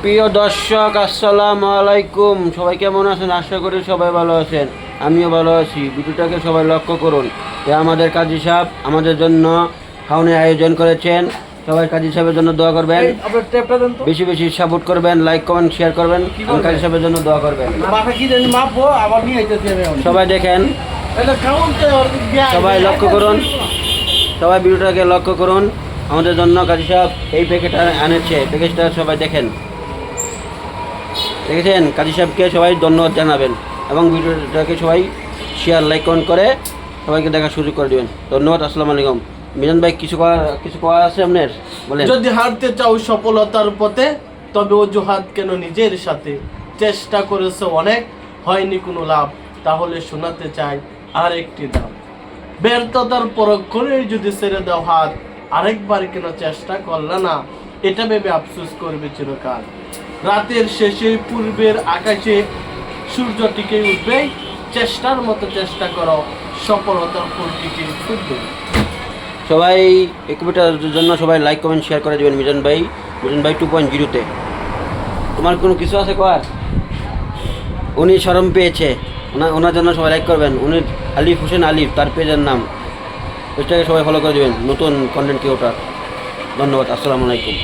প্রিয় দর্শক, আসসালামু আলাইকুম। সবাই কেমন আছেন? আশা করি সবাই ভালো আছেন, আমিও ভালো আছি। ভিডিওটাকে সবাই লক্ষ্য করুন। এ আমাদের কাজী সাহেব আমাদের জন্য খাওয়ানোর আয়োজন করেছেন। সবাই কাজী সাহেবের জন্য দোয়া করবেন, বেশি বেশি সাপোর্ট করবেন, লাইক কমেন্ট শেয়ার করবেন, কাজী সাহেবের জন্য দোয়া করবেন। সবাই দেখেন, সবাই লক্ষ্য করুন, সবাই ভিডিওটাকে লক্ষ্য করুন। আমাদের জন্য কাজী সাহেব এই প্যাকেটটা আনেছে, প্যাকেজটা সবাই দেখেন, দেখেছেন? কাজী সাহেবকে সবাই ধন্যবাদ জানাবেন এবং ভিডিওটাকে সবাই শেয়ার লাইক কমেন্ট করে সবাইকে দেখার সুযোগ করে দেবেন। ধন্যবাদ। আসসালামু আলাইকুম। মিজান ভাই, কিছু করা আছে আপনার? বলেন। যদি হারতে চাও সফলতার পথে, তবে অজুহাত কেন নিজের সাথে? চেষ্টা করেছে অনেক, হয়নি কোনো লাভ, তাহলে শোনাতে চাই আর একটি দাম। ব্যর্থতার পরক্ষণে যদি ছেড়ে দাও হাত, আরেকবার কেন চেষ্টা করলে না? এটা ভেবে আফসোস করবে চিরকাল। রাতের শেষে পূর্বের আকাশে সূর্য টিকে উঠবে, চেষ্টার মতো চেষ্টা করো, সফলতার ফুল টিকে উঠবে। সবাই এই কবিতার জন্য সবাই লাইক কমেন্ট শেয়ার করে দেবেন। মিজান ভাই 2.0-তে। তোমার কোনো কিছু আছে কর? উনি শরম পেয়েছে, ওনার জন্য সবাই লাইক করবেন। উনি আলিফ হোসেন আলিফ, তার পেজের নাম। পেজটাকে সবাই ফলো করে দেবেন, নতুন কন্টেন্ট ক্রিয়েটর। ধন্যবাদ। আসসালামু আলাইকুম।